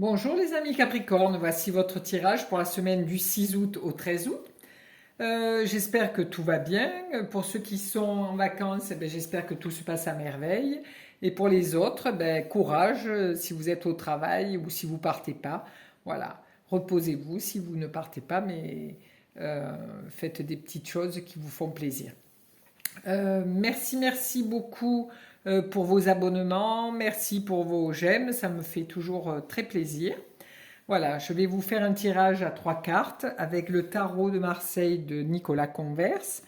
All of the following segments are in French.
Bonjour les amis Capricorne, voici votre tirage pour la semaine du 6 août au 13 août. J'espère que tout va bien. Pour ceux qui sont en vacances, j'espère que tout se passe à merveille. Et pour les autres, courage si vous êtes au travail ou si vous partez pas. Voilà, reposez-vous si vous ne partez pas, mais faites des petites choses qui vous font plaisir. Merci beaucoup pour vos abonnements, merci pour vos j'aime, ça me fait toujours très plaisir. Voilà, je vais vous faire un tirage à 3 cartes avec le tarot de Marseille de Nicolas Converse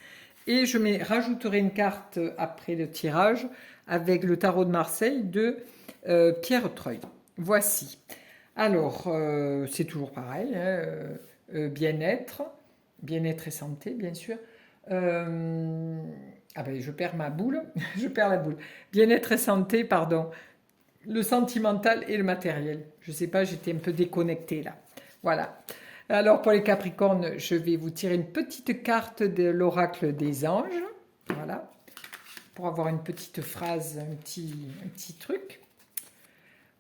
et rajouterai une carte après le tirage avec le tarot de Marseille de Pierre Treuil. Voici. Alors, c'est toujours pareil, hein, bien-être, bien-être et santé, bien sûr. Euh, ah ben, je perds ma boule, je perds la boule. Bien-être et santé, pardon. Le sentimental et le matériel. Je sais pas, j'étais un peu déconnectée là. Voilà. Alors pour les Capricornes, je vais vous tirer une petite carte de l'oracle des anges. Voilà. Pour avoir une petite phrase, un petit truc.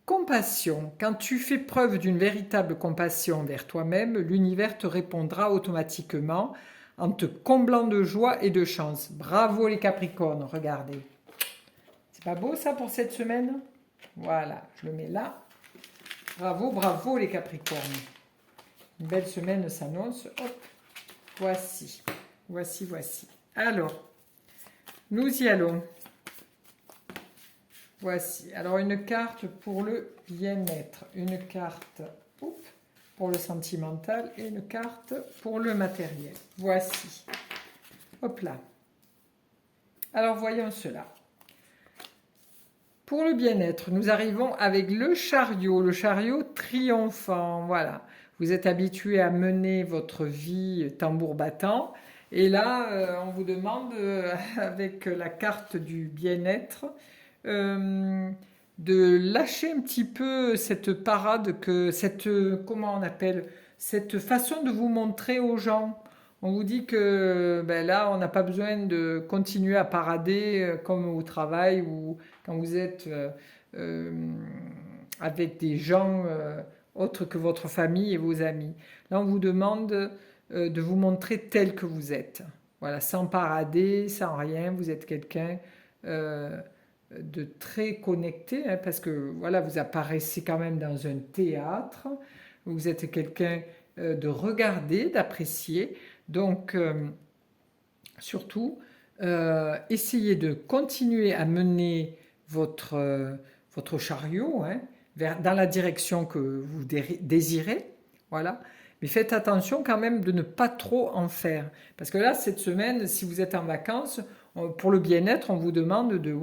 Compassion. Quand tu fais preuve d'une véritable compassion vers toi-même, l'univers te répondra automatiquement en te comblant de joie et de chance. Bravo les Capricornes, regardez. C'est pas beau ça pour cette semaine? Voilà, je le mets là. Bravo, bravo les Capricornes. Une belle semaine s'annonce. Hop, voici. Voici. Alors, nous y allons. Voici. Alors, une carte pour le bien-être, une carte pour le sentimental et une carte pour le matériel. Voici. Hop là. Alors, voyons cela. Pour le bien-être, nous arrivons avec le chariot triomphant. Voilà, vous êtes habitué à mener votre vie tambour battant. Et là, on vous demande, avec la carte du bien-être, de lâcher un petit peu cette parade, comment on appelle, cette façon de vous montrer aux gens. On vous dit que là, on n'a pas besoin de continuer à parader comme au travail ou quand vous êtes euh, avec des gens autres que votre famille et vos amis. Là, on vous demande de vous montrer tel que vous êtes. Voilà, sans parader, sans rien, vous êtes quelqu'un de très connecté, hein, parce que voilà, vous apparaissez quand même dans un théâtre, vous êtes quelqu'un de regarder, d'apprécier. Donc, surtout, essayez de continuer à mener votre chariot, hein, dans la direction que vous désirez. Voilà. Mais faites attention quand même de ne pas trop en faire. Parce que là, cette semaine, si vous êtes en vacances, pour le bien-être, on vous demande de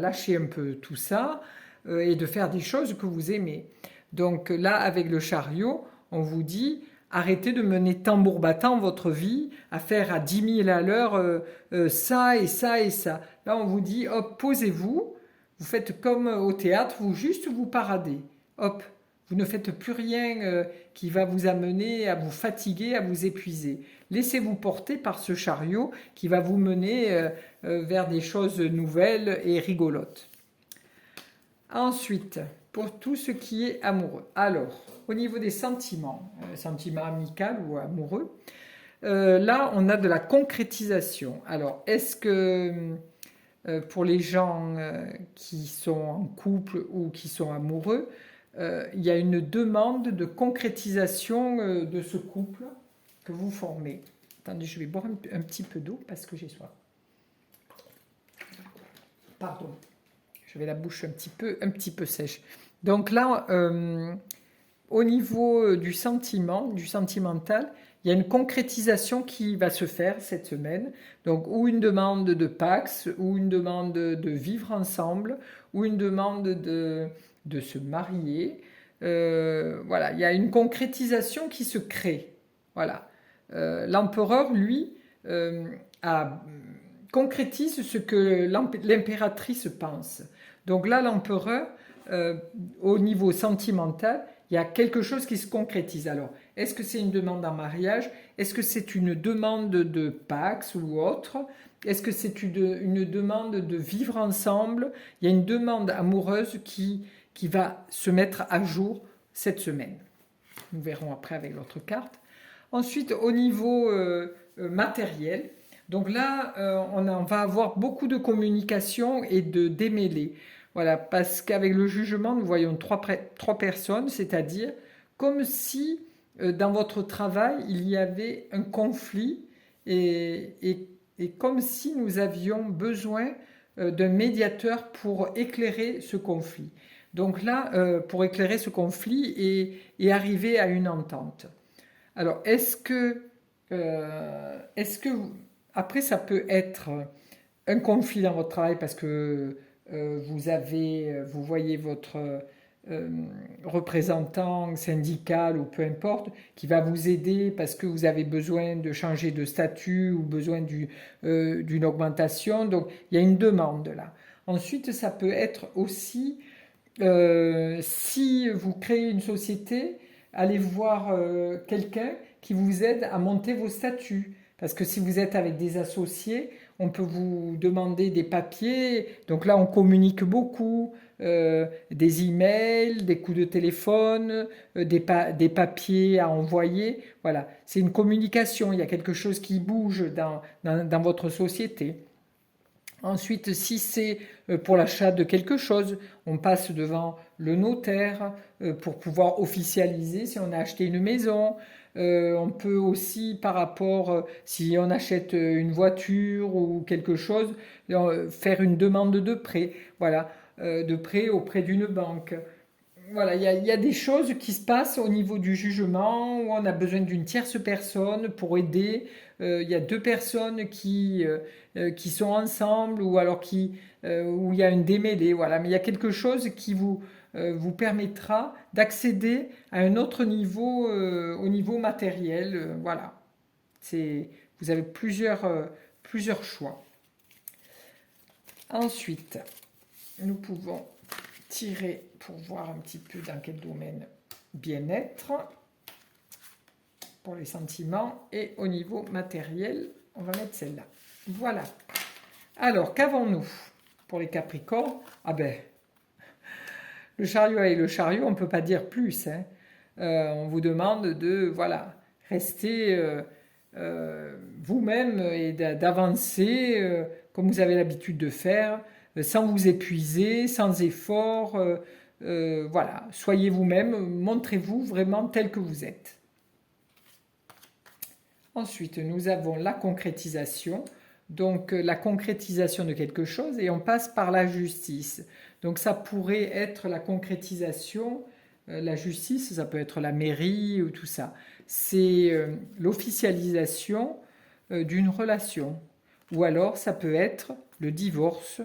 lâcher un peu tout ça et de faire des choses que vous aimez. Donc là, avec le chariot, on vous dit arrêtez de mener tambour battant votre vie, à faire à 10 000 à l'heure ça et ça et ça. Là, on vous dit, hop, posez-vous, vous faites comme au théâtre, vous paradez. Hop, vous ne faites plus rien qui va vous amener à vous fatiguer, à vous épuiser. Laissez-vous porter par ce chariot qui va vous mener vers des choses nouvelles et rigolotes. Ensuite, pour tout ce qui est amoureux. Alors, au niveau des sentiments, sentiments amicaux ou amoureux, là, on a de la concrétisation. Alors, est-ce que pour les gens qui sont en couple ou qui sont amoureux, il y a une demande de concrétisation de ce couple que vous formez? Attendez, je vais boire un petit peu d'eau parce que j'ai soif. Pardon. J'avais la bouche un petit peu sèche. Donc là, au niveau du sentiment, du sentimental, il y a une concrétisation qui va se faire cette semaine. Donc, ou une demande de Pax, ou une demande de vivre ensemble, ou une demande de se marier. Voilà, il y a une concrétisation qui se crée. Voilà. L'empereur, lui, concrétise ce que l'impératrice pense. Donc là, l'empereur, au niveau sentimental, il y a quelque chose qui se concrétise. Alors, est-ce que c'est une demande en mariage? Est-ce que c'est une demande de Pax ou autre? Est-ce que c'est une demande de vivre ensemble? Il y a une demande amoureuse qui va se mettre à jour cette semaine. Nous verrons après avec l'autre carte. Ensuite, au niveau matériel, donc là, on va avoir beaucoup de communication et de démêlés. Voilà, parce qu'avec le jugement, nous voyons trois personnes, c'est-à-dire comme si dans votre travail, il y avait un conflit et comme si nous avions besoin d'un médiateur pour éclairer ce conflit. Donc là, pour éclairer ce conflit et arriver à une entente. Alors, après, ça peut être un conflit dans votre travail parce que vous voyez votre représentant syndical ou peu importe, qui va vous aider parce que vous avez besoin de changer de statut ou besoin d'une augmentation. Donc, il y a une demande là. Ensuite, ça peut être aussi si vous créez une société, allez voir quelqu'un qui vous aide à monter vos statuts. Parce que si vous êtes avec des associés, on peut vous demander des papiers. Donc là, on communique beaucoup, des emails, des coups de téléphone, des papiers à envoyer. Voilà, c'est une communication. Il y a quelque chose qui bouge dans votre société. Ensuite, si c'est pour l'achat de quelque chose, on passe devant le notaire pour pouvoir officialiser si on a acheté une maison. On peut aussi, par rapport, si on achète une voiture ou quelque chose, faire une demande de prêt. Voilà, de prêt auprès d'une banque. Voilà, il y a des choses qui se passent au niveau du jugement où on a besoin d'une tierce personne pour aider. Il y a deux personnes qui sont ensemble ou alors où il y a un démêlé. Voilà, mais il y a quelque chose qui vous permettra d'accéder à un autre niveau, au niveau matériel. Voilà, vous avez plusieurs choix. Ensuite, nous pouvons tirer pour voir un petit peu dans quel domaine bien-être pour les sentiments et au niveau matériel, on va mettre celle-là. Voilà. Alors, qu'avons-nous pour les Capricornes? Ah ben, le chariot avec le chariot, on ne peut pas dire plus. Hein. On vous demande de rester vous-même et d'avancer comme vous avez l'habitude de faire, sans vous épuiser, sans effort. Voilà, soyez vous-même, montrez-vous vraiment tel que vous êtes. Ensuite, nous avons la concrétisation. Donc, la concrétisation de quelque chose et on passe par la justice. Donc, ça pourrait être la concrétisation, la justice, ça peut être la mairie ou tout ça. C'est l'officialisation d'une relation. Ou alors, ça peut être le divorce,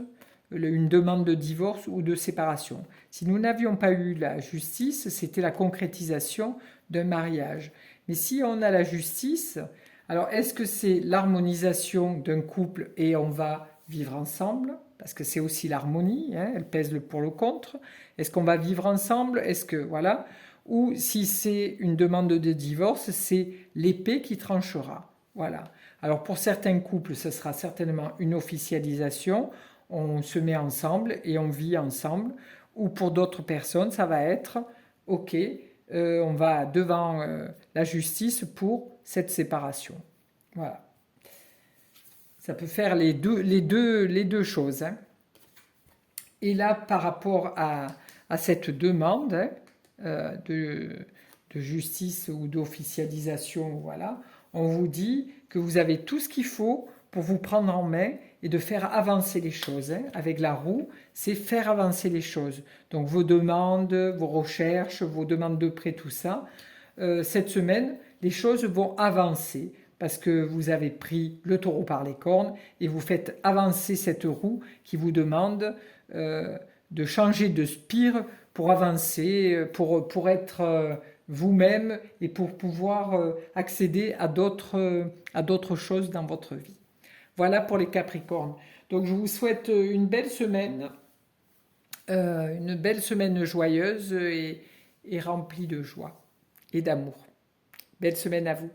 une demande de divorce ou de séparation. Si nous n'avions pas eu la justice, c'était la concrétisation d'un mariage. Mais si on a la justice, alors est-ce que c'est l'harmonisation d'un couple et on va vivre ensemble? Parce que c'est aussi l'harmonie, hein, elle pèse le pour le contre. Est-ce qu'on va vivre ensemble? Est-ce que, voilà. Ou si c'est une demande de divorce, c'est l'épée qui tranchera. Voilà. Alors pour certains couples, ce sera certainement une officialisation. On se met ensemble et on vit ensemble. Ou pour d'autres personnes, ça va être ok, on va devant la justice pour cette séparation. Voilà. Ça peut faire les deux choses. Hein. Et là, par rapport à cette demande de justice ou d'officialisation, voilà, on vous dit que vous avez tout ce qu'il faut pour vous prendre en main et de faire avancer les choses. Hein. Avec la roue, c'est faire avancer les choses. Donc vos demandes, vos recherches, vos demandes de prêt, tout ça. Cette semaine, les choses vont avancer parce que vous avez pris le taureau par les cornes et vous faites avancer cette roue qui vous demande de changer de spire pour avancer, pour être vous-même et pour pouvoir accéder à d'autres choses dans votre vie. Voilà pour les Capricornes. Donc je vous souhaite une belle semaine joyeuse et remplie de joie et d'amour. Belle semaine à vous.